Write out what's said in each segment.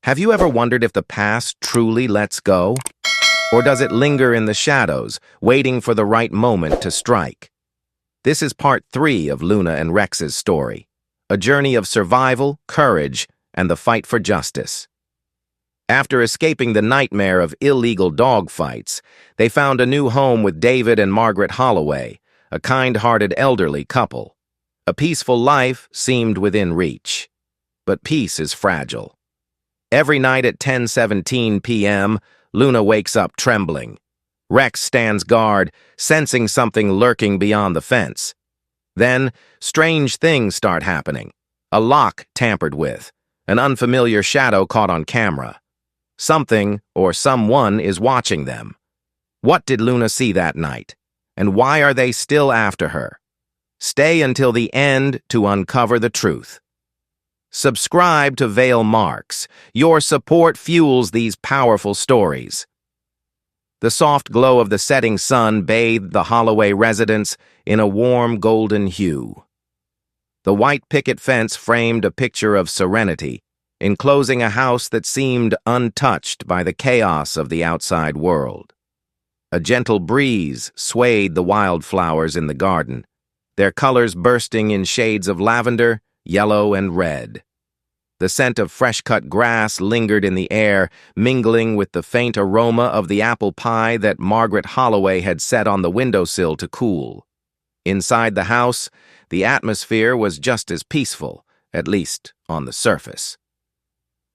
Have you ever wondered if the past truly lets go? Or does it linger in the shadows, waiting for the right moment to strike? This is part 3 of Luna and Rex's story, a journey of survival, courage, and the fight for justice. After escaping the nightmare of illegal dogfights, they found a new home with David and Margaret Holloway, a kind-hearted elderly couple. A peaceful life seemed within reach. But peace is fragile. Every night at 10:17 p.m., Luna wakes up trembling. Rex stands guard, sensing something lurking beyond the fence. Then, strange things start happening. A lock tampered with, an unfamiliar shadow caught on camera. Something or someone is watching them. What did Luna see that night? And why are they still after her? Stay until the end to uncover the truth. Subscribe to Veil Marks. Your support fuels these powerful stories. The soft glow of the setting sun bathed the Holloway residence in a warm golden hue. The white picket fence framed a picture of serenity, enclosing a house that seemed untouched by the chaos of the outside world. A gentle breeze swayed the wildflowers in the garden, their colors bursting in shades of lavender, yellow, and red. The scent of fresh-cut grass lingered in the air, mingling with the faint aroma of the apple pie that Margaret Holloway had set on the windowsill to cool. Inside the house, the atmosphere was just as peaceful, at least on the surface.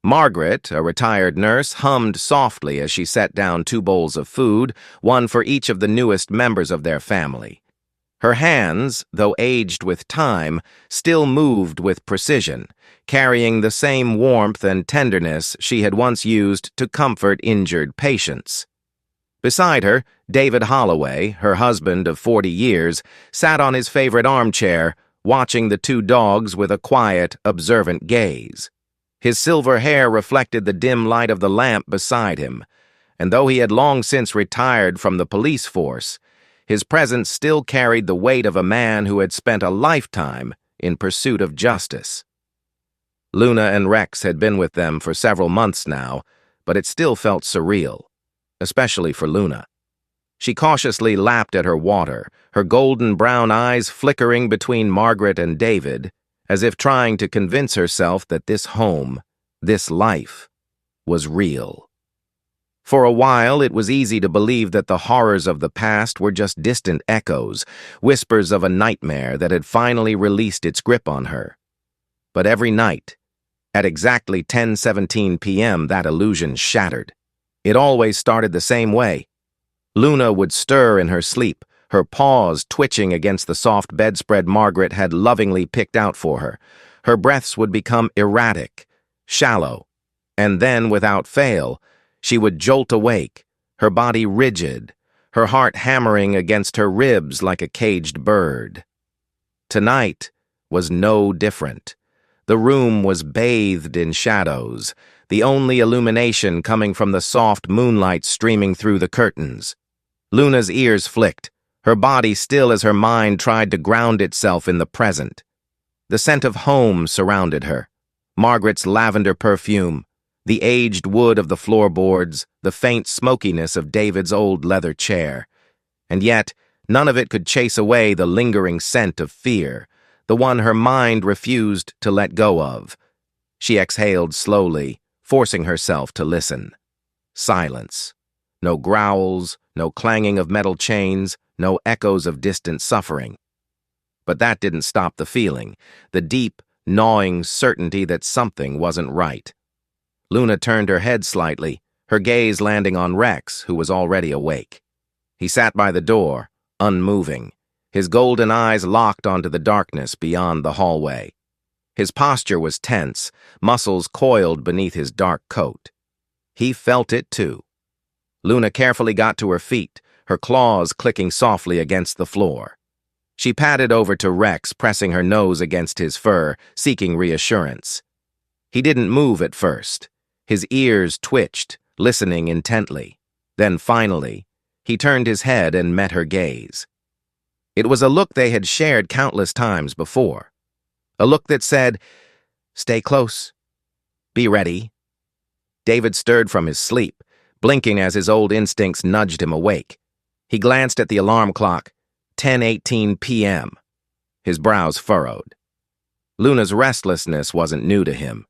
Margaret, a retired nurse, hummed softly as she set down 2 bowls of food, one for each of the newest members of their family. Her hands, though aged with time, still moved with precision, carrying the same warmth and tenderness she had once used to comfort injured patients. Beside her, David Holloway, her husband of 40 years, sat on his favorite armchair, watching the 2 dogs with a quiet, observant gaze. His silver hair reflected the dim light of the lamp beside him, and though he had long since retired from the police force, his presence still carried the weight of a man who had spent a lifetime in pursuit of justice. Luna and Rex had been with them for several months now, but it still felt surreal, especially for Luna. She cautiously lapped at her water, her golden brown eyes flickering between Margaret and David, as if trying to convince herself that this home, this life, was real. For a while, it was easy to believe that the horrors of the past were just distant echoes, whispers of a nightmare that had finally released its grip on her. But every night, at exactly 10:17 p.m., that illusion shattered. It always started the same way. Luna would stir in her sleep, her paws twitching against the soft bedspread Margaret had lovingly picked out for her. Her breaths would become erratic, shallow, and then, without fail, she would jolt awake, her body rigid, her heart hammering against her ribs like a caged bird. Tonight was no different. The room was bathed in shadows, the only illumination coming from the soft moonlight streaming through the curtains. Luna's ears flicked, her body still as her mind tried to ground itself in the present. The scent of home surrounded her, Margaret's lavender perfume, the aged wood of the floorboards, the faint smokiness of David's old leather chair. And yet, none of it could chase away the lingering scent of fear, the one her mind refused to let go of. She exhaled slowly, forcing herself to listen. Silence. No growls, no clanging of metal chains, no echoes of distant suffering. But that didn't stop the feeling, the deep, gnawing certainty that something wasn't right. Luna turned her head slightly, her gaze landing on Rex, who was already awake. He sat by the door, unmoving, his golden eyes locked onto the darkness beyond the hallway. His posture was tense, muscles coiled beneath his dark coat. He felt it too. Luna carefully got to her feet, her claws clicking softly against the floor. She padded over to Rex, pressing her nose against his fur, seeking reassurance. He didn't move at first. His ears twitched, listening intently. Then finally, he turned his head and met her gaze. It was a look they had shared countless times before. A look that said, "Stay close. Be ready." David stirred from his sleep, blinking as his old instincts nudged him awake. He glanced at the alarm clock, 10:18 p.m. His brows furrowed. Luna's restlessness wasn't new to him.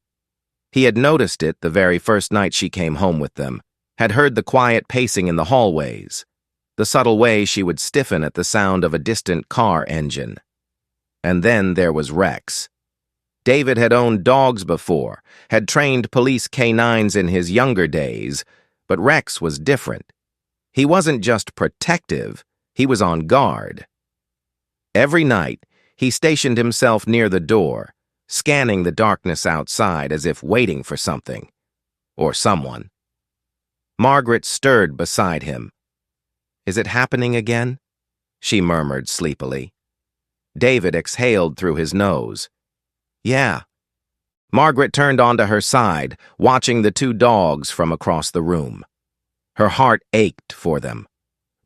He had noticed it the very first night she came home with them, had heard the quiet pacing in the hallways, the subtle way she would stiffen at the sound of a distant car engine. And then there was Rex. David had owned dogs before, had trained police canines in his younger days, but Rex was different. He wasn't just protective, he was on guard. Every night, he stationed himself near the door, scanning the darkness outside as if waiting for something. Or someone. Margaret stirred beside him. "Is it happening again?" she murmured sleepily. David exhaled through his nose. "Yeah." Margaret turned onto her side, watching the two dogs from across the room. Her heart ached for them.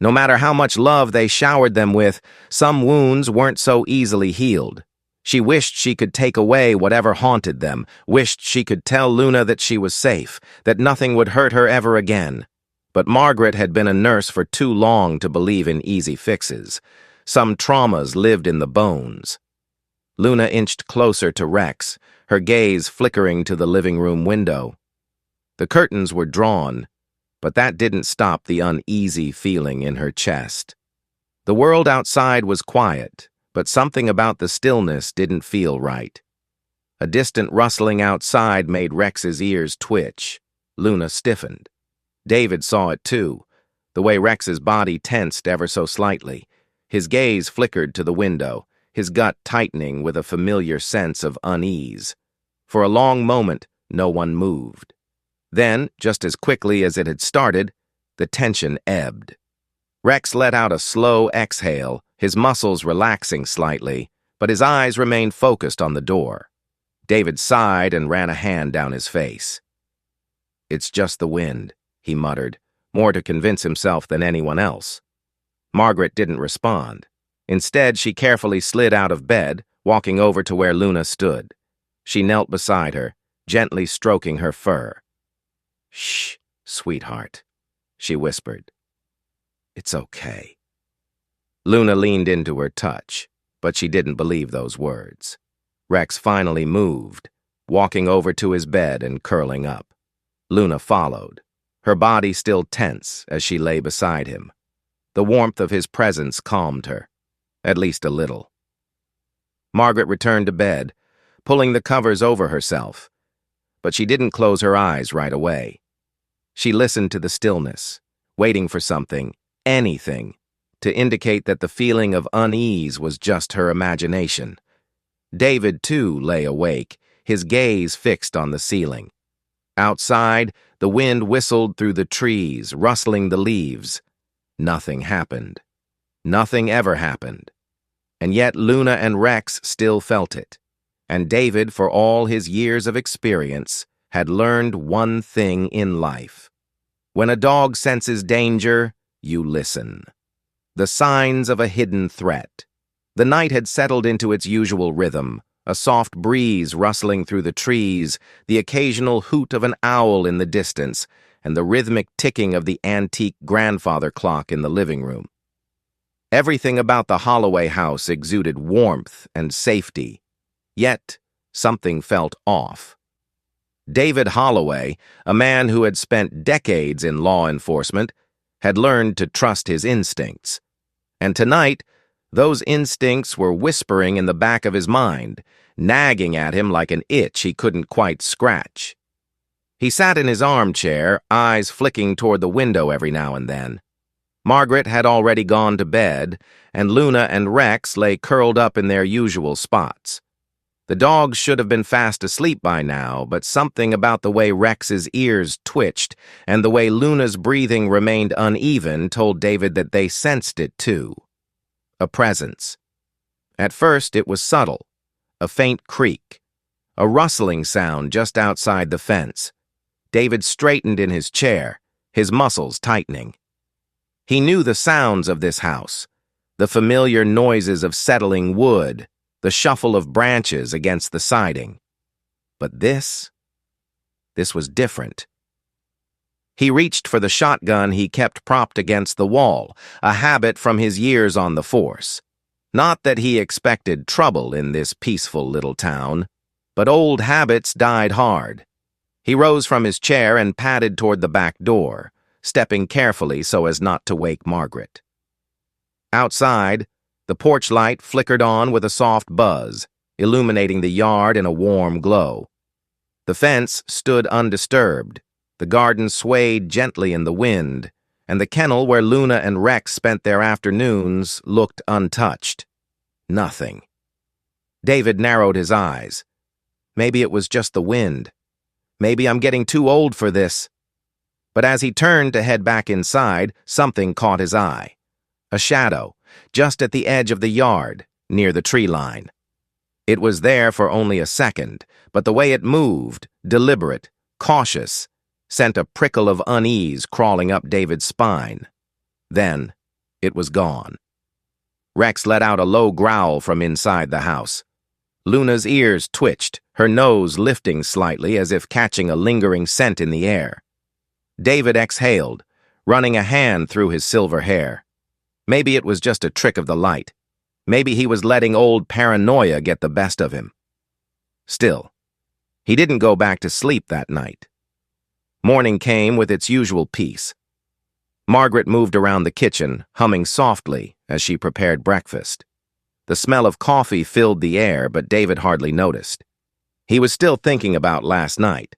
No matter how much love they showered them with, some wounds weren't so easily healed. She wished she could take away whatever haunted them, wished she could tell Luna that she was safe, that nothing would hurt her ever again. But Margaret had been a nurse for too long to believe in easy fixes. Some traumas lived in the bones. Luna inched closer to Rex, her gaze flickering to the living room window. The curtains were drawn, but that didn't stop the uneasy feeling in her chest. The world outside was quiet, but something about the stillness didn't feel right. A distant rustling outside made Rex's ears twitch. Luna stiffened. David saw it too, the way Rex's body tensed ever so slightly. His gaze flickered to the window, his gut tightening with a familiar sense of unease. For a long moment, no one moved. Then, just as quickly as it had started, the tension ebbed. Rex let out a slow exhale, his muscles relaxing slightly, but his eyes remained focused on the door. David sighed and ran a hand down his face. "It's just the wind," he muttered, more to convince himself than anyone else. Margaret didn't respond. Instead, she carefully slid out of bed, walking over to where Luna stood. She knelt beside her, gently stroking her fur. "Shh, sweetheart," she whispered. "It's okay." Luna leaned into her touch, but she didn't believe those words. Rex finally moved, walking over to his bed and curling up. Luna followed, her body still tense as she lay beside him. The warmth of his presence calmed her, at least a little. Margaret returned to bed, pulling the covers over herself, but she didn't close her eyes right away. She listened to the stillness, waiting for something, anything, to indicate that the feeling of unease was just her imagination. David, too, lay awake, his gaze fixed on the ceiling. Outside, the wind whistled through the trees, rustling the leaves. Nothing happened. Nothing ever happened. And yet Luna and Rex still felt it. And David, for all his years of experience, had learned one thing in life. When a dog senses danger, you listen. The signs of a hidden threat. The night had settled into its usual rhythm, a soft breeze rustling through the trees, the occasional hoot of an owl in the distance, and the rhythmic ticking of the antique grandfather clock in the living room. Everything about the Holloway house exuded warmth and safety. Yet, something felt off. David Holloway, a man who had spent decades in law enforcement, had learned to trust his instincts. And tonight, those instincts were whispering in the back of his mind, nagging at him like an itch he couldn't quite scratch. He sat in his armchair, eyes flicking toward the window every now and then. Margaret had already gone to bed, and Luna and Rex lay curled up in their usual spots. The dogs should have been fast asleep by now, but something about the way Rex's ears twitched and the way Luna's breathing remained uneven told David that they sensed it too. A presence. At first it was subtle, a faint creak, a rustling sound just outside the fence. David straightened in his chair, his muscles tightening. He knew the sounds of this house, the familiar noises of settling wood, the shuffle of branches against the siding. But this was different. He reached for the shotgun he kept propped against the wall, a habit from his years on the force. Not that he expected trouble in this peaceful little town, but old habits died hard. He rose from his chair and padded toward the back door, stepping carefully so as not to wake Margaret. Outside, the porch light flickered on with a soft buzz, illuminating the yard in a warm glow. The fence stood undisturbed, the garden swayed gently in the wind, and the kennel where Luna and Rex spent their afternoons looked untouched. Nothing. David narrowed his eyes. Maybe it was just the wind. Maybe I'm getting too old for this. But as he turned to head back inside, something caught his eye. A shadow, just at the edge of the yard, near the tree line. It was there for only a second, but the way it moved, deliberate, cautious, sent a prickle of unease crawling up David's spine. Then, it was gone. Rex let out a low growl from inside the house. Luna's ears twitched, her nose lifting slightly as if catching a lingering scent in the air. David exhaled, running a hand through his silver hair. Maybe it was just a trick of the light. Maybe he was letting old paranoia get the best of him. Still, he didn't go back to sleep that night. Morning came with its usual peace. Margaret moved around the kitchen, humming softly as she prepared breakfast. The smell of coffee filled the air, but David hardly noticed. He was still thinking about last night.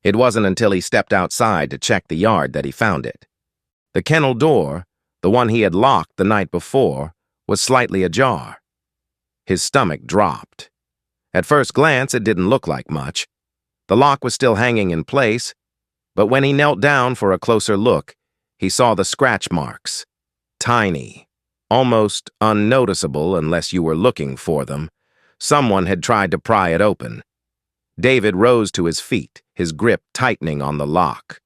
It wasn't until he stepped outside to check the yard that he found it. The kennel door, the one he had locked the night before, was slightly ajar. His stomach dropped. At first glance, it didn't look like much. The lock was still hanging in place, but when he knelt down for a closer look, he saw the scratch marks. Tiny, almost unnoticeable unless you were looking for them. Someone had tried to pry it open. David rose to his feet, his grip tightening on the lock.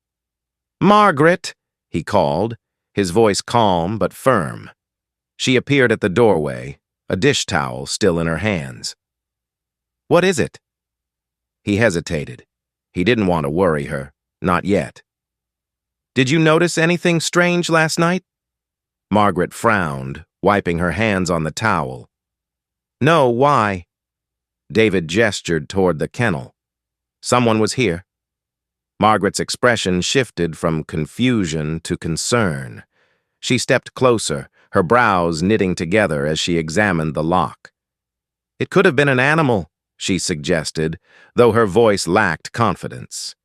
"Margaret!" he called, his voice calm but firm. She appeared at the doorway, a dish towel still in her hands. "What is it?" He hesitated. He didn't want to worry her, not yet. "Did you notice anything strange last night?" Margaret frowned, wiping her hands on the towel. "No, why?" David gestured toward the kennel. "Someone was here." Margaret's expression shifted from confusion to concern. She stepped closer, her brows knitting together as she examined the lock. "It could have been an animal," she suggested, though her voice lacked confidence.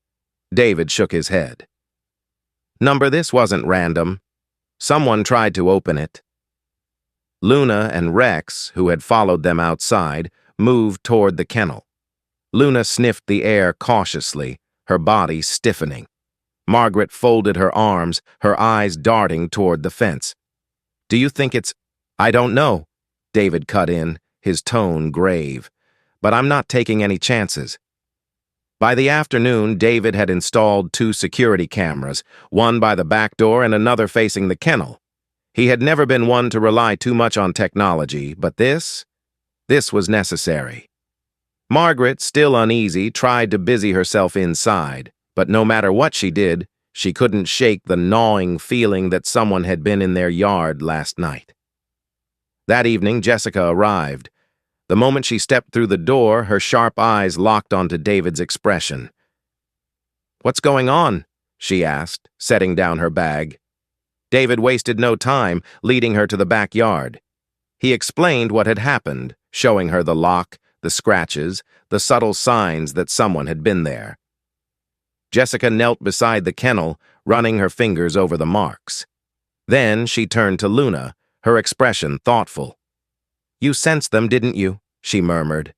David shook his head. This wasn't random. Someone tried to open it." Luna and Rex, who had followed them outside, moved toward the kennel. Luna sniffed the air cautiously, her body stiffening. Margaret folded her arms, her eyes darting toward the fence. "Do you think it's—" "I don't know," David cut in, his tone grave. "But I'm not taking any chances." By the afternoon, David had installed 2 security cameras, one by the back door and another facing the kennel. He had never been one to rely too much on technology, but this was necessary. Margaret, still uneasy, tried to busy herself inside, but no matter what she did, she couldn't shake the gnawing feeling that someone had been in their yard last night. That evening, Jessica arrived. The moment she stepped through the door, her sharp eyes locked onto David's expression. "What's going on?" she asked, setting down her bag. David wasted no time, leading her to the backyard. He explained what had happened, showing her the lock, the scratches, the subtle signs that someone had been there. Jessica knelt beside the kennel, running her fingers over the marks. Then she turned to Luna, her expression thoughtful. "You sensed them, didn't you?" she murmured.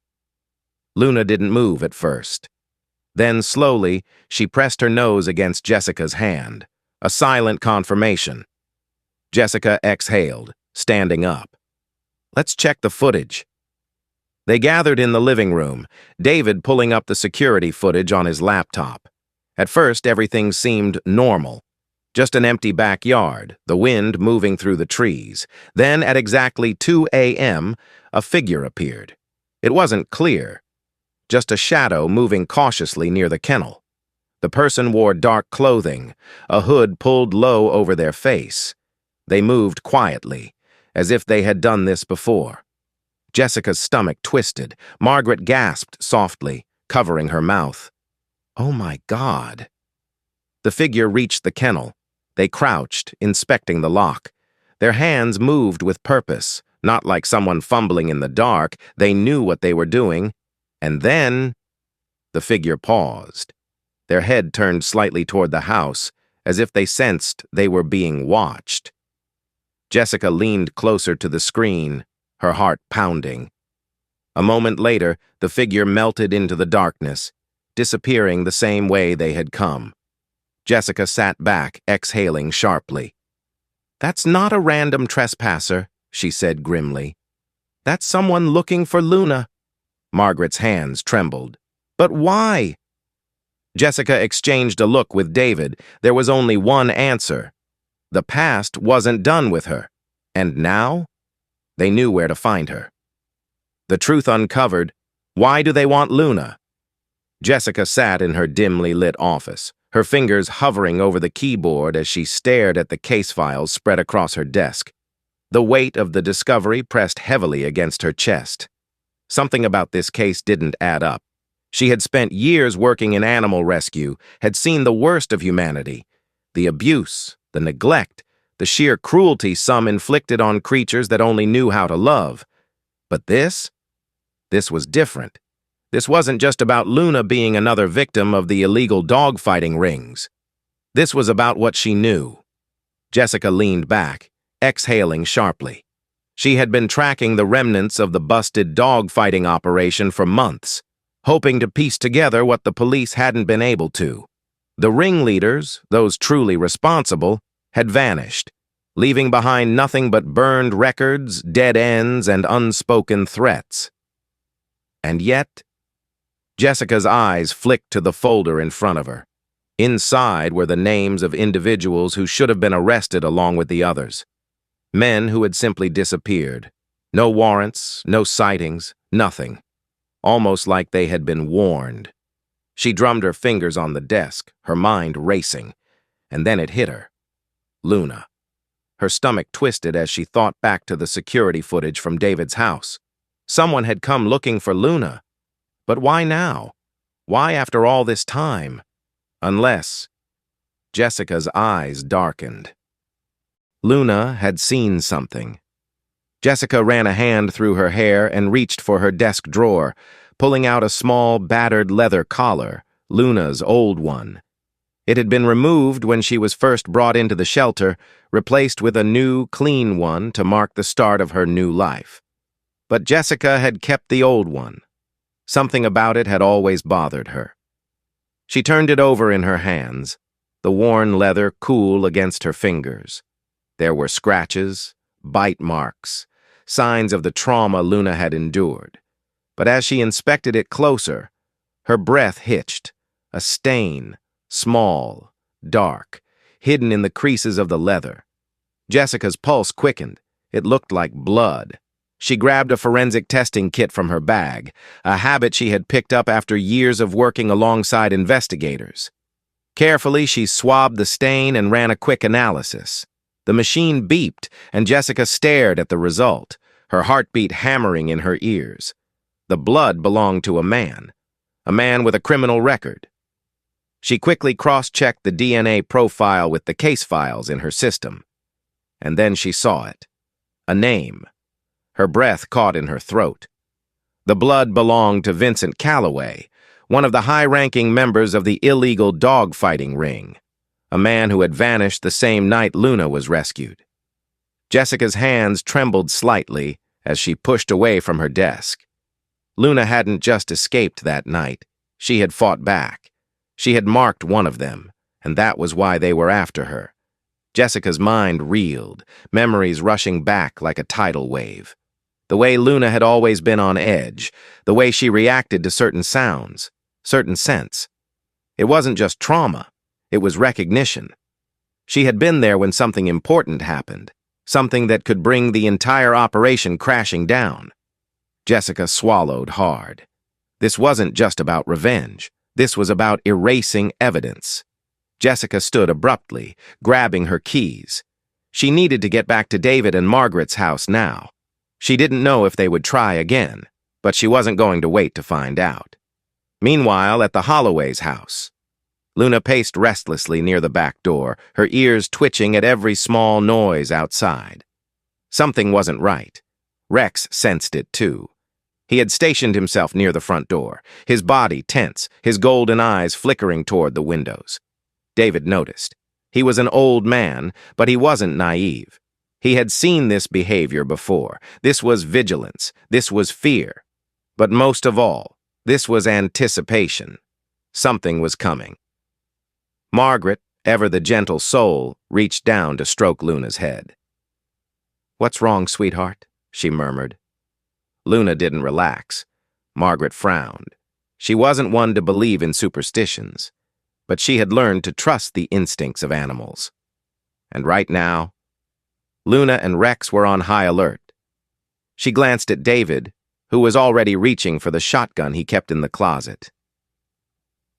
Luna didn't move at first. Then, slowly, she pressed her nose against Jessica's hand, a silent confirmation. Jessica exhaled, standing up. "Let's check the footage." They gathered in the living room, David pulling up the security footage on his laptop. At first, everything seemed normal. Just an empty backyard, the wind moving through the trees. Then, at exactly 2 a.m., a figure appeared. It wasn't clear, just a shadow moving cautiously near the kennel. The person wore dark clothing, a hood pulled low over their face. They moved quietly, as if they had done this before. Jessica's stomach twisted. Margaret gasped softly, covering her mouth. "Oh my God." The figure reached the kennel. They crouched, inspecting the lock. Their hands moved with purpose, not like someone fumbling in the dark. They knew what they were doing. And then the figure paused. Their head turned slightly toward the house, as if they sensed they were being watched. Jessica leaned closer to the screen, her heart pounding. A moment later, the figure melted into the darkness, disappearing the same way they had come. Jessica sat back, exhaling sharply. "That's not a random trespasser," she said grimly. "That's someone looking for Luna." Margaret's hands trembled. "But why?" Jessica exchanged a look with David. There was only one answer. The past wasn't done with her. And now? They knew where to find her. The truth uncovered. Why do they want Luna? Jessica sat in her dimly lit office, her fingers hovering over the keyboard as she stared at the case files spread across her desk. The weight of the discovery pressed heavily against her chest. Something about this case didn't add up. She had spent years working in animal rescue, had seen the worst of humanity, the abuse, the neglect, the sheer cruelty some inflicted on creatures that only knew how to love. But this was different. This wasn't just about Luna being another victim of the illegal dogfighting rings. This was about what she knew. Jessica leaned back, exhaling sharply. She had been tracking the remnants of the busted dogfighting operation for months, hoping to piece together what the police hadn't been able to. The ringleaders, those truly responsible, had vanished, leaving behind nothing but burned records, dead ends, and unspoken threats. And yet, Jessica's eyes flicked to the folder in front of her. Inside were the names of individuals who should have been arrested along with the others. Men who had simply disappeared. No warrants, no sightings, nothing. Almost like they had been warned. She drummed her fingers on the desk, her mind racing. And then it hit her. Luna. Her stomach twisted as she thought back to the security footage from David's house. Someone had come looking for Luna. But why now? Why after all this time? Unless... Jessica's eyes darkened. Luna had seen something. Jessica ran a hand through her hair and reached for her desk drawer, pulling out a small, battered leather collar, Luna's old one. It had been removed when she was first brought into the shelter, replaced with a new, clean one to mark the start of her new life. But Jessica had kept the old one. Something about it had always bothered her. She turned it over in her hands, the worn leather cool against her fingers. There were scratches, bite marks, signs of the trauma Luna had endured. But as she inspected it closer, her breath hitched, a stain, small, dark, hidden in the creases of the leather. Jessica's pulse quickened. It looked like blood. She grabbed a forensic testing kit from her bag, a habit she had picked up after years of working alongside investigators. Carefully, she swabbed the stain and ran a quick analysis. The machine beeped, and Jessica stared at the result, her heartbeat hammering in her ears. The blood belonged to a man with a criminal record. She quickly cross-checked the DNA profile with the case files in her system. And then she saw it. A name. Her breath caught in her throat. The blood belonged to Vincent Calloway, one of the high-ranking members of the illegal dog-fighting ring, a man who had vanished the same night Luna was rescued. Jessica's hands trembled slightly as she pushed away from her desk. Luna hadn't just escaped that night. She had fought back. She had marked one of them, and that was why they were after her. Jessica's mind reeled, memories rushing back like a tidal wave. The way Luna had always been on edge, the way she reacted to certain sounds, certain scents. It wasn't just trauma, it was recognition. She had been there when something important happened, something that could bring the entire operation crashing down. Jessica swallowed hard. This wasn't just about revenge. This was about erasing evidence. Jessica stood abruptly, grabbing her keys. She needed to get back to David and Margaret's house now. She didn't know if they would try again, but she wasn't going to wait to find out. Meanwhile, at the Holloways' house, Luna paced restlessly near the back door, her ears twitching at every small noise outside. Something wasn't right. Rex sensed it too. He had stationed himself near the front door, his body tense, his golden eyes flickering toward the windows. David noticed. He was an old man, but he wasn't naive. He had seen this behavior before. This was vigilance. This was fear. But most of all, this was anticipation. Something was coming. Margaret, ever the gentle soul, reached down to stroke Luna's head. "What's wrong, sweetheart?" she murmured. Luna didn't relax. Margaret frowned. She wasn't one to believe in superstitions, but she had learned to trust the instincts of animals. And right now, Luna and Rex were on high alert. She glanced at David, who was already reaching for the shotgun he kept in the closet.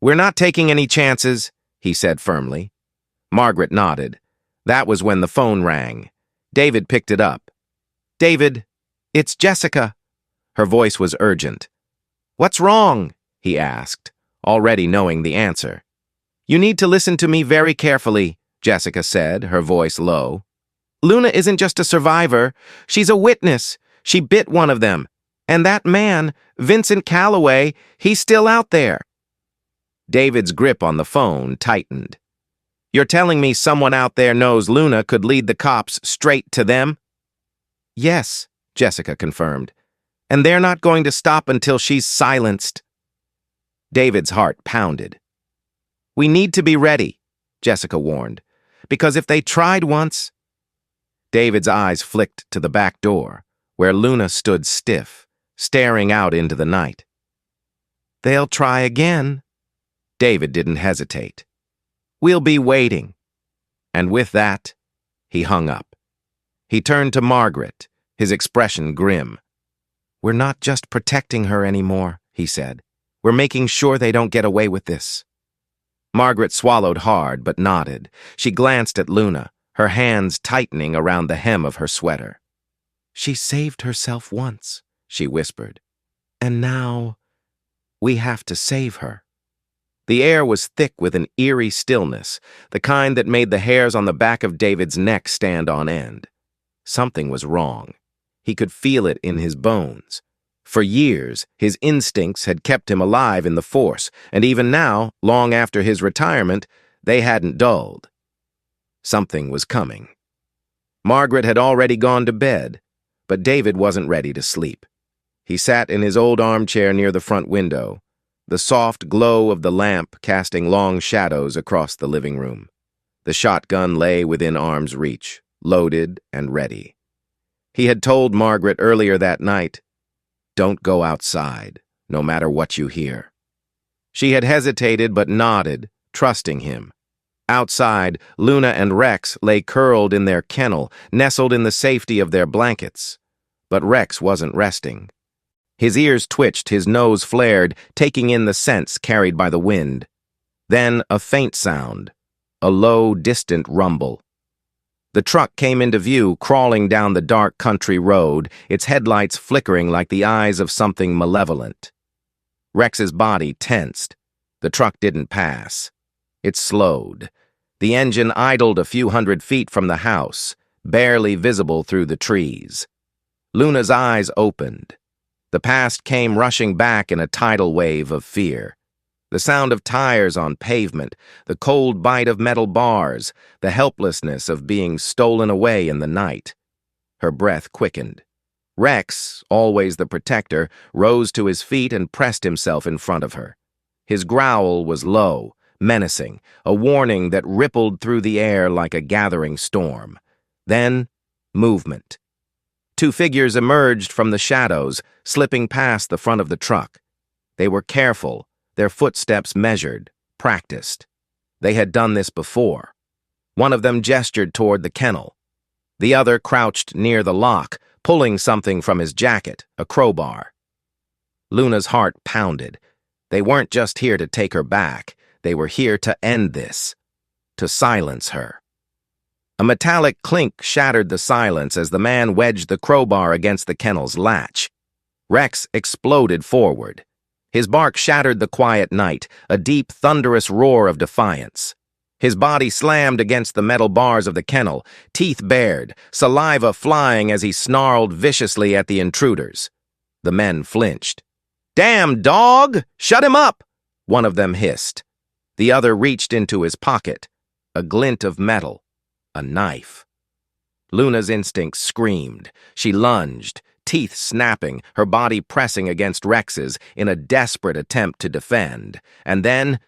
"We're not taking any chances," he said firmly. Margaret nodded. That was when the phone rang. David picked it up. "David, it's Jessica." Her voice was urgent. "What's wrong?" he asked, already knowing the answer. "You need to listen to me very carefully," Jessica said, her voice low. "Luna isn't just a survivor. She's a witness. She bit one of them. And that man, Vincent Calloway, he's still out there." David's grip on the phone tightened. "You're telling me someone out there knows Luna could lead the cops straight to them?" "Yes," Jessica confirmed. "And they're not going to stop until she's silenced." David's heart pounded. "We need to be ready," Jessica warned, "because if they tried once—" David's eyes flicked to the back door, where Luna stood stiff, staring out into the night. "They'll try again." David didn't hesitate. "We'll be waiting." And with that, he hung up. He turned to Margaret, his expression grim. "We're not just protecting her anymore," he said. "We're making sure they don't get away with this." Margaret swallowed hard but nodded. She glanced at Luna, her hands tightening around the hem of her sweater. "She saved herself once," she whispered. "And now we have to save her." The air was thick with an eerie stillness, the kind that made the hairs on the back of David's neck stand on end. Something was wrong. He could feel it in his bones. For years, his instincts had kept him alive in the force, and even now, long after his retirement, they hadn't dulled. Something was coming. Margaret had already gone to bed, but David wasn't ready to sleep. He sat in his old armchair near the front window, the soft glow of the lamp casting long shadows across the living room. The shotgun lay within arm's reach, loaded and ready. He had told Margaret earlier that night, "Don't go outside, no matter what you hear." She had hesitated but nodded, trusting him. Outside, Luna and Rex lay curled in their kennel, nestled in the safety of their blankets. But Rex wasn't resting. His ears twitched, his nose flared, taking in the scents carried by the wind. Then a faint sound, a low, distant rumble. The truck came into view, crawling down the dark country road, its headlights flickering like the eyes of something malevolent. Rex's body tensed. The truck didn't pass. It slowed. The engine idled a few hundred feet from the house, barely visible through the trees. Luna's eyes opened. The past came rushing back in a tidal wave of fear. The sound of tires on pavement, the cold bite of metal bars, the helplessness of being stolen away in the night. Her breath quickened. Rex, always the protector, rose to his feet and pressed himself in front of her. His growl was low, menacing, a warning that rippled through the air like a gathering storm. Then, movement. Two figures emerged from the shadows, slipping past the front of the truck. They were careful, their footsteps measured, practiced. They had done this before. One of them gestured toward the kennel. The other crouched near the lock, pulling something from his jacket, a crowbar. Luna's heart pounded. They weren't just here to take her back. They were here to end this, to silence her. A metallic clink shattered the silence as the man wedged the crowbar against the kennel's latch. Rex exploded forward. His bark shattered the quiet night, a deep, thunderous roar of defiance. His body slammed against the metal bars of the kennel, teeth bared, saliva flying as he snarled viciously at the intruders. The men flinched. "Damn dog! Shut him up!" one of them hissed. The other reached into his pocket. A glint of metal. A knife. Luna's instincts screamed. She lunged, teeth snapping, her body pressing against Rex's in a desperate attempt to defend. And then,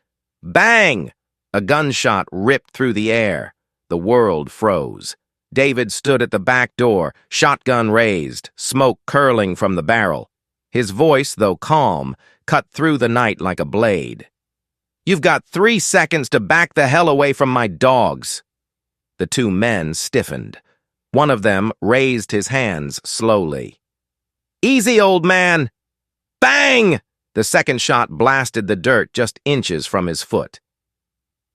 bang! A gunshot ripped through the air. The world froze. David stood at the back door, shotgun raised, smoke curling from the barrel. His voice, though calm, cut through the night like a blade. "You've got 3 seconds to back the hell away from my dogs." The two men stiffened. One of them raised his hands slowly. "Easy, old man!" Bang! The second shot blasted the dirt just inches from his foot.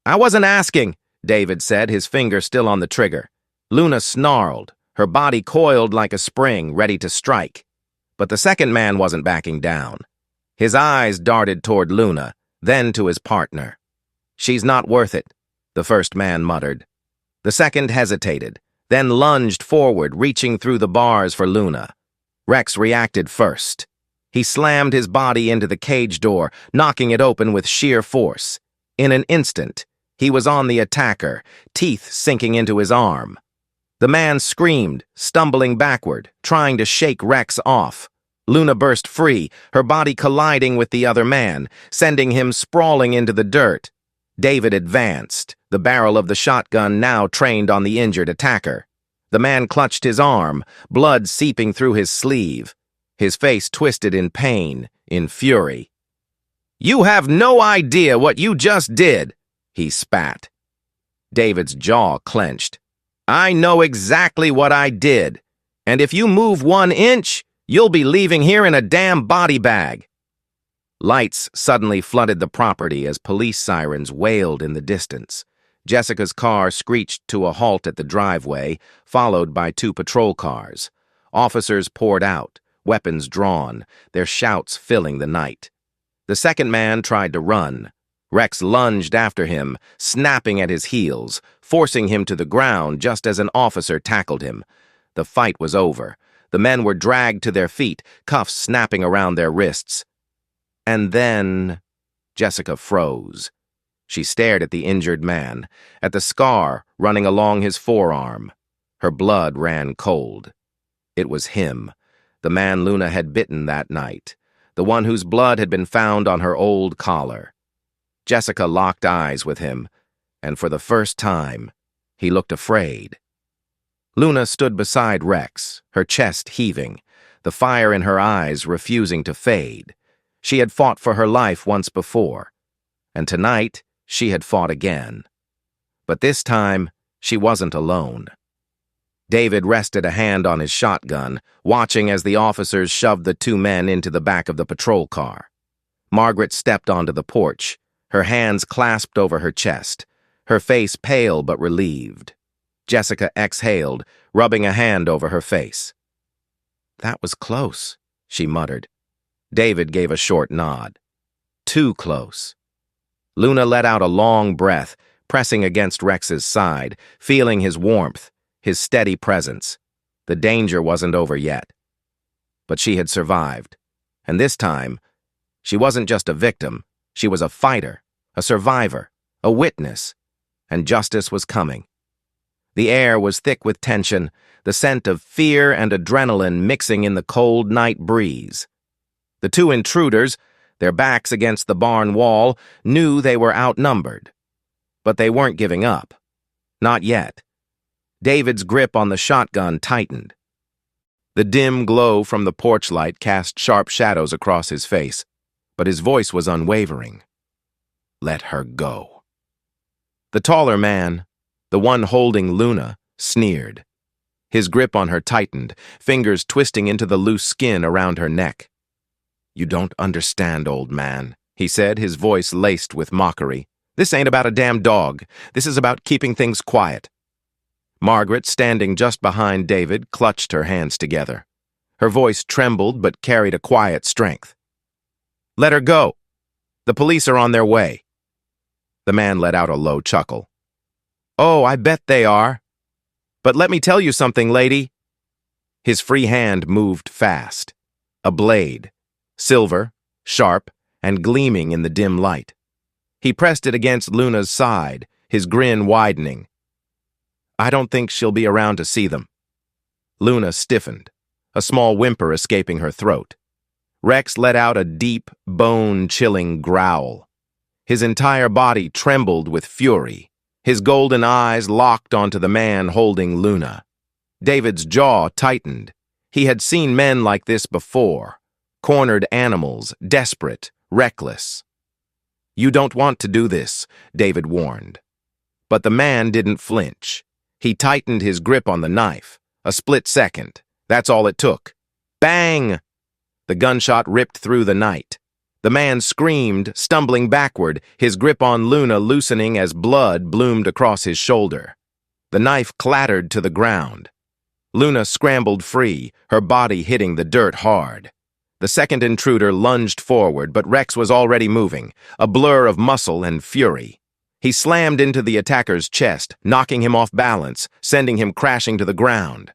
"I wasn't asking," David said, his finger still on the trigger. Luna snarled, her body coiled like a spring, ready to strike. But the second man wasn't backing down. His eyes darted toward Luna, then to his partner. "She's not worth it," the first man muttered. The second hesitated, then lunged forward, reaching through the bars for Luna. Rex reacted first. He slammed his body into the cage door, knocking it open with sheer force. In an instant, he was on the attacker, teeth sinking into his arm. The man screamed, stumbling backward, trying to shake Rex off. Luna burst free, her body colliding with the other man, sending him sprawling into the dirt. David advanced, the barrel of the shotgun now trained on the injured attacker. The man clutched his arm, blood seeping through his sleeve. His face twisted in pain, in fury. "You have no idea what you just did," he spat. David's jaw clenched. "I know exactly what I did, and if you move 1 inch, you'll be leaving here in a damn body bag." Lights suddenly flooded the property as police sirens wailed in the distance. Jessica's car screeched to a halt at the driveway, followed by 2 patrol cars. Officers poured out, weapons drawn, their shouts filling the night. The second man tried to run. Rex lunged after him, snapping at his heels, forcing him to the ground just as an officer tackled him. The fight was over. The men were dragged to their feet, cuffs snapping around their wrists. And then Jessica froze. She stared at the injured man, at the scar running along his forearm. Her blood ran cold. It was him, the man Luna had bitten that night, the one whose blood had been found on her old collar. Jessica locked eyes with him, and for the first time, he looked afraid. Luna stood beside Rex, her chest heaving, the fire in her eyes refusing to fade. She had fought for her life once before, and tonight she had fought again. But this time, she wasn't alone. David rested a hand on his shotgun, watching as the officers shoved the 2 men into the back of the patrol car. Margaret stepped onto the porch, her hands clasped over her chest, her face pale but relieved. Jessica exhaled, rubbing a hand over her face. "That was close," she muttered. David gave a short nod. "Too close." Luna let out a long breath, pressing against Rex's side, feeling his warmth, his steady presence. The danger wasn't over yet. But she had survived. And this time, she wasn't just a victim. She was a fighter, a survivor, a witness. And justice was coming. The air was thick with tension, the scent of fear and adrenaline mixing in the cold night breeze. The 2 intruders, their backs against the barn wall, knew they were outnumbered. But they weren't giving up. Not yet. David's grip on the shotgun tightened. The dim glow from the porch light cast sharp shadows across his face, but his voice was unwavering. "Let her go." The taller man, the one holding Luna, sneered. His grip on her tightened, fingers twisting into the loose skin around her neck. "You don't understand, old man," he said, his voice laced with mockery. "This ain't about a damn dog. This is about keeping things quiet." Margaret, standing just behind David, clutched her hands together. Her voice trembled but carried a quiet strength. "Let her go. The police are on their way." The man let out a low chuckle. "Oh, I bet they are. But let me tell you something, lady." His free hand moved fast. A blade, silver, sharp, and gleaming in the dim light. He pressed it against Luna's side, his grin widening. "I don't think she'll be around to see them." Luna stiffened, a small whimper escaping her throat. Rex let out a deep, bone-chilling growl. His entire body trembled with fury. His golden eyes locked onto the man holding Luna. David's jaw tightened. He had seen men like this before. Cornered animals, desperate, reckless. "You don't want to do this," David warned. But the man didn't flinch. He tightened his grip on the knife. A split second. That's all it took. Bang! The gunshot ripped through the night. The man screamed, stumbling backward, his grip on Luna loosening as blood bloomed across his shoulder. The knife clattered to the ground. Luna scrambled free, her body hitting the dirt hard. The second intruder lunged forward, but Rex was already moving, a blur of muscle and fury. He slammed into the attacker's chest, knocking him off balance, sending him crashing to the ground.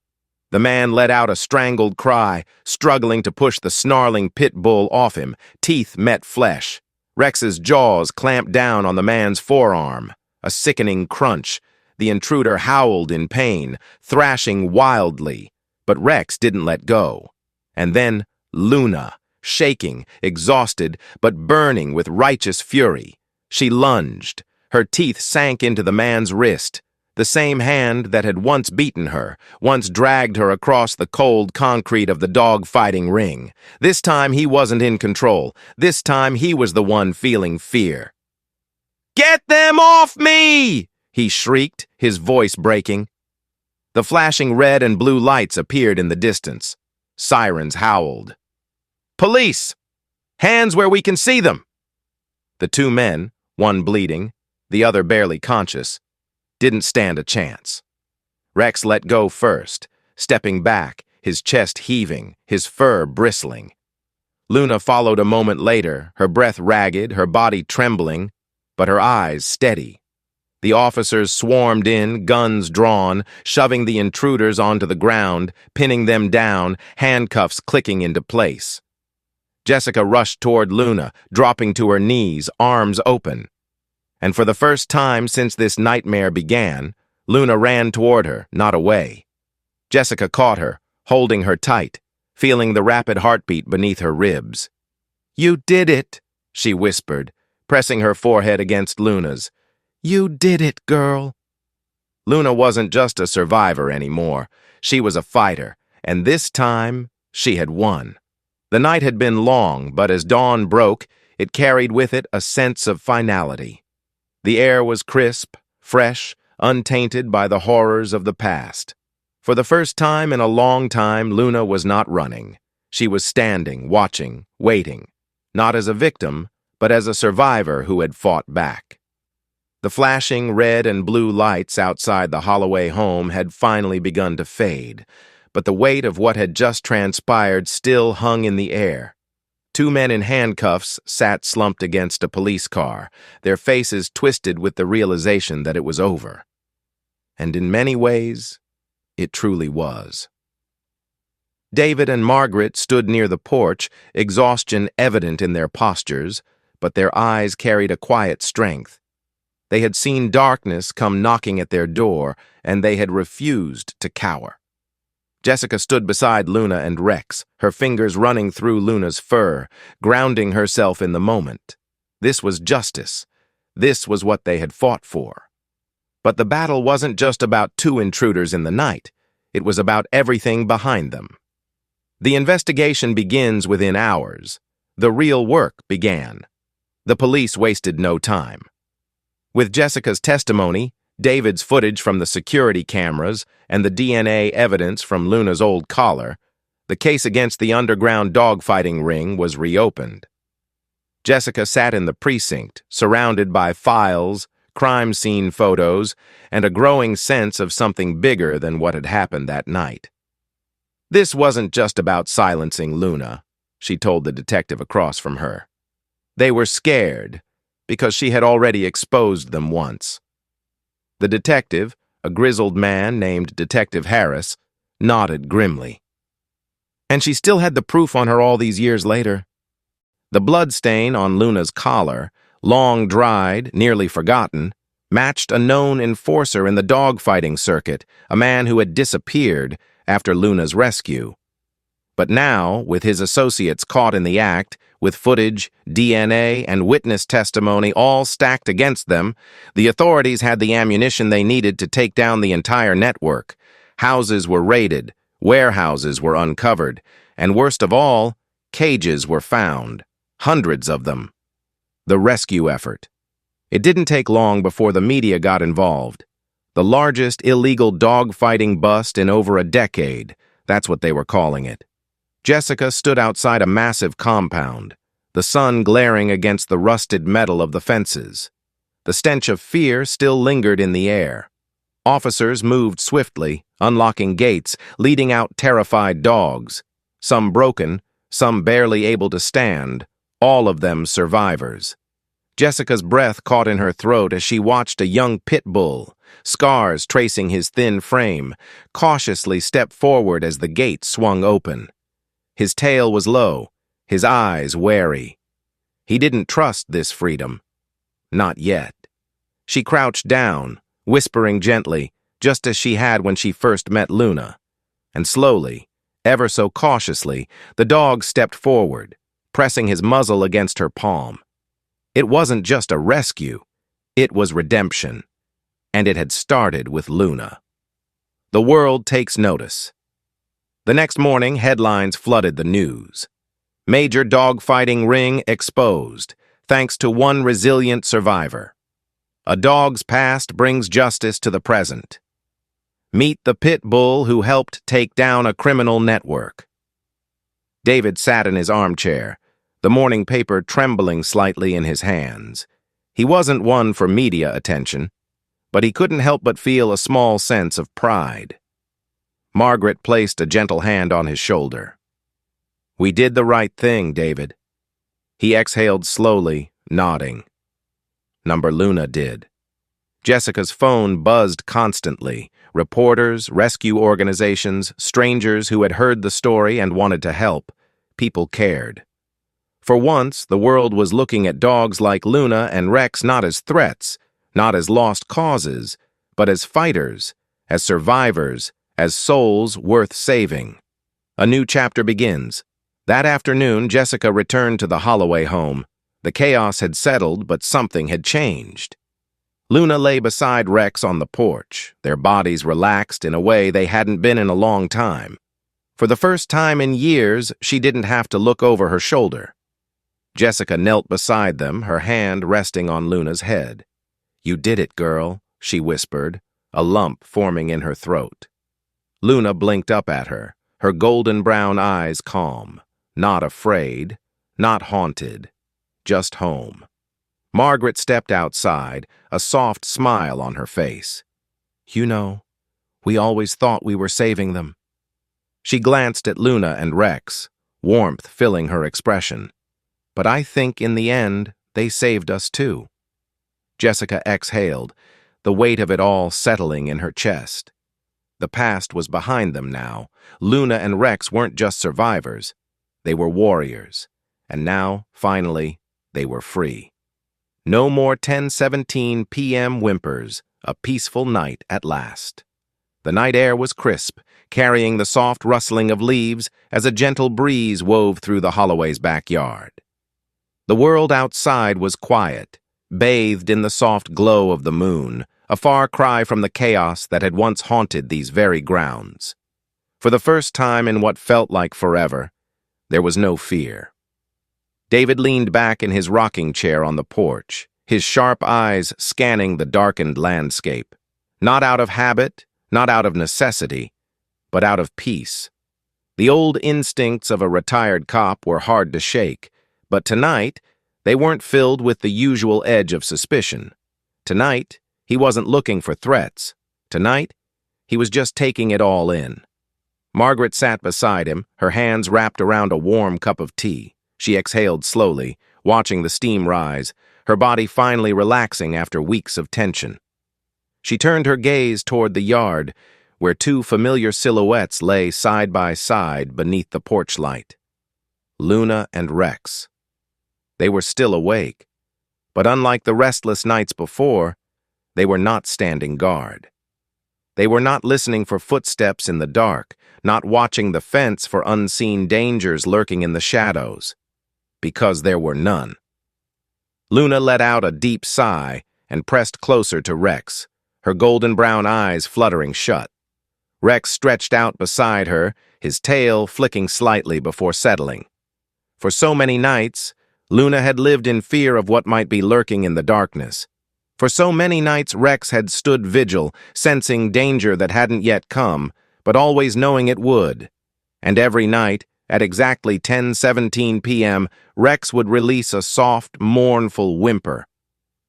The man let out a strangled cry, struggling to push the snarling Pitbull off him. Teeth met flesh. Rex's jaws clamped down on the man's forearm. A sickening crunch. The intruder howled in pain, thrashing wildly. But Rex didn't let go. And then Luna, shaking, exhausted, but burning with righteous fury. She lunged. Her teeth sank into the man's wrist. The same hand that had once beaten her, once dragged her across the cold concrete of the dog-fighting ring. This time he wasn't in control. This time he was the one feeling fear. "Get them off me!" he shrieked, his voice breaking. The flashing red and blue lights appeared in the distance. Sirens howled. "Police! Hands where we can see them!" The two men, one bleeding, the other barely conscious, didn't stand a chance. Rex let go first, stepping back, his chest heaving, his fur bristling. Luna followed a moment later, her breath ragged, her body trembling, but her eyes steady. The officers swarmed in, guns drawn, shoving the intruders onto the ground, pinning them down, handcuffs clicking into place. Jessica rushed toward Luna, dropping to her knees, arms open. And for the first time since this nightmare began, Luna ran toward her, not away. Jessica caught her, holding her tight, feeling the rapid heartbeat beneath her ribs. "You did it," she whispered, pressing her forehead against Luna's. "You did it, girl." Luna wasn't just a survivor anymore. She was a fighter, and this time she had won. The night had been long, but as dawn broke, it carried with it a sense of finality. The air was crisp, fresh, untainted by the horrors of the past. For the first time in a long time, Luna was not running. She was standing, watching, waiting, not as a victim, but as a survivor who had fought back. The flashing red and blue lights outside the Holloway home had finally begun to fade, but the weight of what had just transpired still hung in the air. Two men in handcuffs sat slumped against a police car, their faces twisted with the realization that it was over. And in many ways, it truly was. David and Margaret stood near the porch, exhaustion evident in their postures, but their eyes carried a quiet strength. They had seen darkness come knocking at their door, and they had refused to cower. Jessica stood beside Luna and Rex, her fingers running through Luna's fur, grounding herself in the moment. This was justice. This was what they had fought for. But the battle wasn't just about two intruders in the night. It was about everything behind them. The investigation begins within hours. The real work began. The police wasted no time. With Jessica's testimony, David's footage from the security cameras, and the DNA evidence from Luna's old collar, the case against the underground dogfighting ring was reopened. Jessica sat in the precinct, surrounded by files, crime scene photos, and a growing sense of something bigger than what had happened that night. This wasn't just about silencing Luna, she told the detective across from her. They were scared, because she had already exposed them once. The detective, a grizzled man named Detective Harris, nodded grimly. And she still had the proof on her all these years later. The blood stain on Luna's collar, long dried, nearly forgotten, matched a known enforcer in the dogfighting circuit, a man who had disappeared after Luna's rescue. But now, with his associates caught in the act, with footage, DNA, and witness testimony all stacked against them, the authorities had the ammunition they needed to take down the entire network. Houses were raided, warehouses were uncovered, and worst of all, cages were found. Hundreds of them. The rescue effort. It didn't take long before the media got involved. The largest illegal dogfighting bust in over a decade, that's what they were calling it. Jessica stood outside a massive compound, the sun glaring against the rusted metal of the fences. The stench of fear still lingered in the air. Officers moved swiftly, unlocking gates, leading out terrified dogs, some broken, some barely able to stand, all of them survivors. Jessica's breath caught in her throat as she watched a young Pitbull, scars tracing his thin frame, cautiously step forward as the gate swung open. His tail was low, his eyes wary. He didn't trust this freedom. Not yet. She crouched down, whispering gently, just as she had when she first met Luna. And slowly, ever so cautiously, the dog stepped forward, pressing his muzzle against her palm. It wasn't just a rescue, it was redemption. And it had started with Luna. The world takes notice. The next morning, headlines flooded the news. Major dogfighting ring exposed, thanks to one resilient survivor. A dog's past brings justice to the present. Meet the Pitbull who helped take down a criminal network. David sat in his armchair, the morning paper trembling slightly in his hands. He wasn't one for media attention, but he couldn't help but feel a small sense of pride. Margaret placed a gentle hand on his shoulder. "We did the right thing, David." He exhaled slowly, nodding. Number Luna did. Jessica's phone buzzed constantly. Reporters, rescue organizations, strangers who had heard the story and wanted to help. People cared. For once, the world was looking at dogs like Luna and Rex not as threats, not as lost causes, but as fighters, as survivors, as souls worth saving. A new chapter begins. That afternoon, Jessica returned to the Holloway home. The chaos had settled, but something had changed. Luna lay beside Rex on the porch, their bodies relaxed in a way they hadn't been in a long time. For the first time in years, she didn't have to look over her shoulder. Jessica knelt beside them, her hand resting on Luna's head. "You did it, girl," she whispered, a lump forming in her throat. Luna blinked up at her, her golden brown eyes calm, not afraid, not haunted, just home. Margaret stepped outside, a soft smile on her face. "You know, we always thought we were saving them." She glanced at Luna and Rex, warmth filling her expression. "But I think in the end, they saved us too." Jessica exhaled, the weight of it all settling in her chest. The past was behind them now. Luna and Rex weren't just survivors. They were warriors. And now, finally, they were free. No more 10:17 p.m. whimpers, a peaceful night at last. The night air was crisp, carrying the soft rustling of leaves as a gentle breeze wove through the Holloways' backyard. The world outside was quiet, bathed in the soft glow of the moon, a far cry from the chaos that had once haunted these very grounds. For the first time in what felt like forever, there was no fear. David leaned back in his rocking chair on the porch, his sharp eyes scanning the darkened landscape, not out of habit, not out of necessity, but out of peace. The old instincts of a retired cop were hard to shake, but tonight, They weren't filled with the usual edge of suspicion. Tonight, he wasn't looking for threats. Tonight, he was just taking it all in. Margaret sat beside him, her hands wrapped around a warm cup of tea. She exhaled slowly, watching the steam rise, her body finally relaxing after weeks of tension. She turned her gaze toward the yard, where two familiar silhouettes lay side by side beneath the porch light. Luna and Rex. They were still awake, but unlike the restless nights before, they were not standing guard. They were not listening for footsteps in the dark, not watching the fence for unseen dangers lurking in the shadows, because there were none. Luna let out a deep sigh and pressed closer to Rex, her golden brown eyes fluttering shut. Rex stretched out beside her, his tail flicking slightly before settling. For so many nights, Luna had lived in fear of what might be lurking in the darkness. For so many nights, Rex had stood vigil, sensing danger that hadn't yet come, but always knowing it would. And every night, at exactly 10:17 p.m., Rex would release a soft, mournful whimper.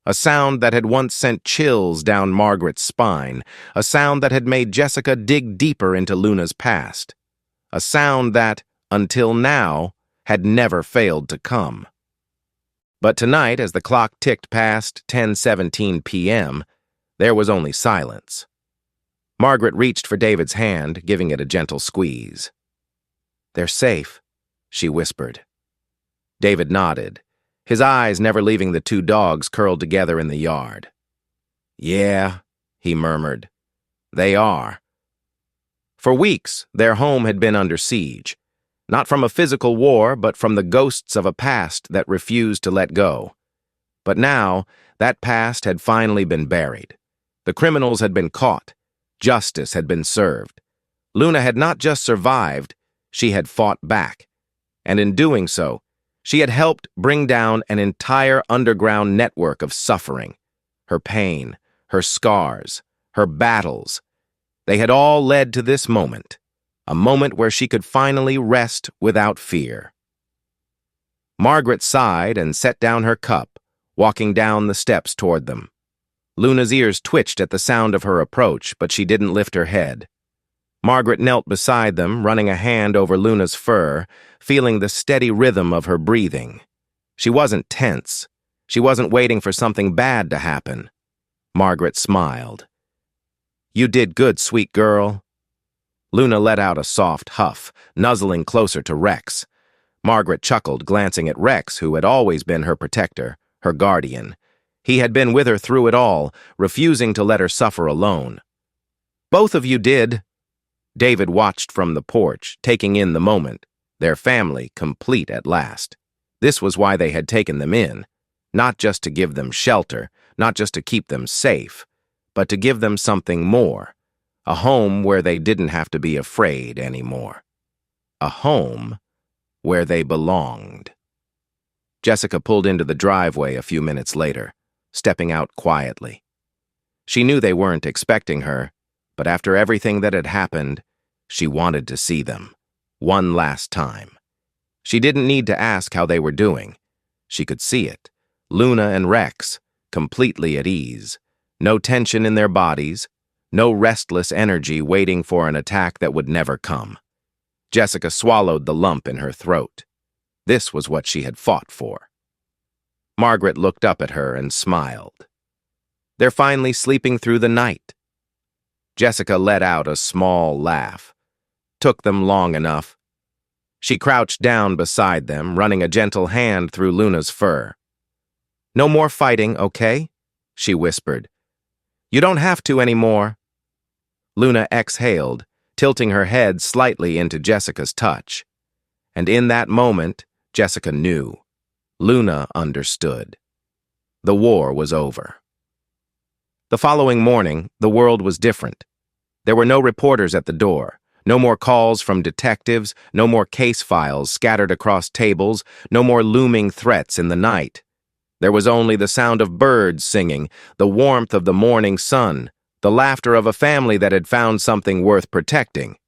A sound that had once sent chills down Margaret's spine, a sound that had made Jessica dig deeper into Luna's past. A sound that, until now, had never failed to come. But tonight, as the clock ticked past 10:17 p.m., there was only silence. Margaret reached for David's hand, giving it a gentle squeeze. "They're safe," she whispered. David nodded, his eyes never leaving the two dogs curled together in the yard. "Yeah," he murmured, "they are." For weeks, their home had been under siege. Not from a physical war, but from the ghosts of a past that refused to let go. But now, that past had finally been buried. The criminals had been caught. Justice had been served. Luna had not just survived, she had fought back. And in doing so, she had helped bring down an entire underground network of suffering. Her pain, her scars, her battles. They had all led to this moment. A moment where she could finally rest without fear. Margaret sighed and set down her cup, walking down the steps toward them. Luna's ears twitched at the sound of her approach, but she didn't lift her head. Margaret knelt beside them, running a hand over Luna's fur, feeling the steady rhythm of her breathing. She wasn't tense. She wasn't waiting for something bad to happen. Margaret smiled. "You did good, sweet girl." Luna let out a soft huff, nuzzling closer to Rex. Margaret chuckled, glancing at Rex, who had always been her protector, her guardian. He had been with her through it all, refusing to let her suffer alone. "Both of you did." David watched from the porch, taking in the moment, their family complete at last. This was why they had taken them in, not just to give them shelter, not just to keep them safe, but to give them something more. A home where they didn't have to be afraid anymore. A home where they belonged. Jessica pulled into the driveway a few minutes later, stepping out quietly. She knew they weren't expecting her, but after everything that had happened, she wanted to see them, one last time. She didn't need to ask how they were doing. She could see it. Luna and Rex, completely at ease. No tension in their bodies, no restless energy waiting for an attack that would never come. Jessica swallowed the lump in her throat. This was what she had fought for. Margaret looked up at her and smiled. "They're finally sleeping through the night." Jessica let out a small laugh. Took them long enough. She crouched down beside them, running a gentle hand through Luna's fur. "No more fighting, okay?" she whispered. "You don't have to anymore." Luna exhaled, tilting her head slightly into Jessica's touch. And in that moment, Jessica knew. Luna understood. The war was over. The following morning, the world was different. There were no reporters at the door, no more calls from detectives, no more case files scattered across tables, no more looming threats in the night. There was only the sound of birds singing, the warmth of the morning sun, the laughter of a family that had found something worth protecting.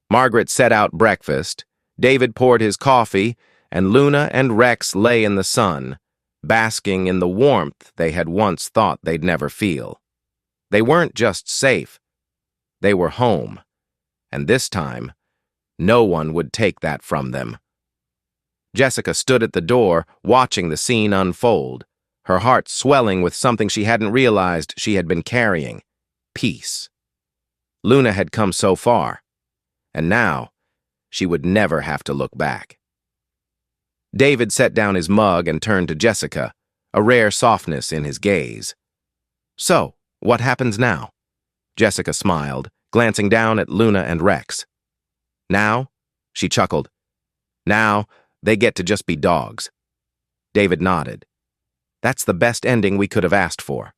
Margaret set out breakfast, David poured his coffee, and Luna and Rex lay in the sun, basking in the warmth they had once thought they'd never feel. They weren't just safe, they were home, and this time, no one would take that from them. Jessica stood at the door, watching the scene unfold, her heart swelling with something she hadn't realized she had been carrying: peace. Luna had come so far, and now she would never have to look back. David set down his mug and turned to Jessica, a rare softness in his gaze. "So, what happens now?" Jessica smiled, glancing down at Luna and Rex. "Now?" She chuckled. "Now, they get to just be dogs." David nodded. "That's the best ending we could have asked for."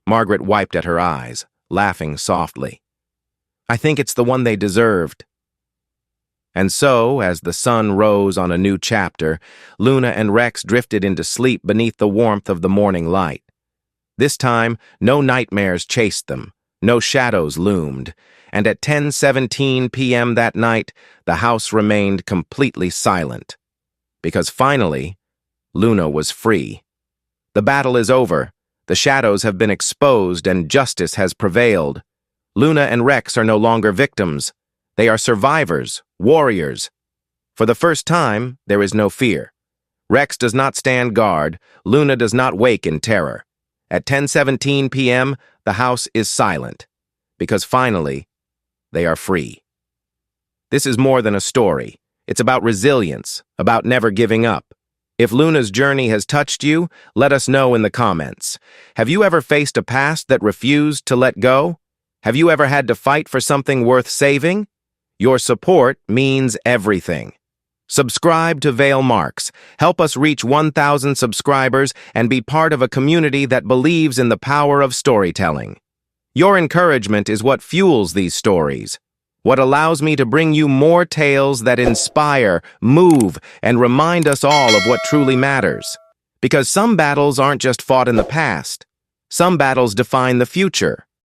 Margaret wiped at her eyes, laughing softly. "I think it's the one they deserved." And so, as the sun rose on a new chapter, Luna and Rex drifted into sleep beneath the warmth of the morning light. This time, no nightmares chased them, no shadows loomed, and at 10:17 p.m. that night, the house remained completely silent. Because finally, Luna was free. The battle is over, the shadows have been exposed, and justice has prevailed. Luna and Rex are no longer victims. They are survivors, warriors. For the first time, there is no fear. Rex does not stand guard, Luna does not wake in terror. At 10:17 p.m., the house is silent, because finally, they are free. This is more than a story. It's about resilience, about never giving up. If Luna's journey has touched you, let us know in the comments. Have you ever faced a past that refused to let go? Have you ever had to fight for something worth saving? Your support means everything. Subscribe to Vale Marks. Help us reach 1,000 subscribers and be part of a community that believes in the power of storytelling. Your encouragement is what fuels these stories, what allows me to bring you more tales that inspire, move, and remind us all of what truly matters. Because some battles aren't just fought in the past. Some battles define the future.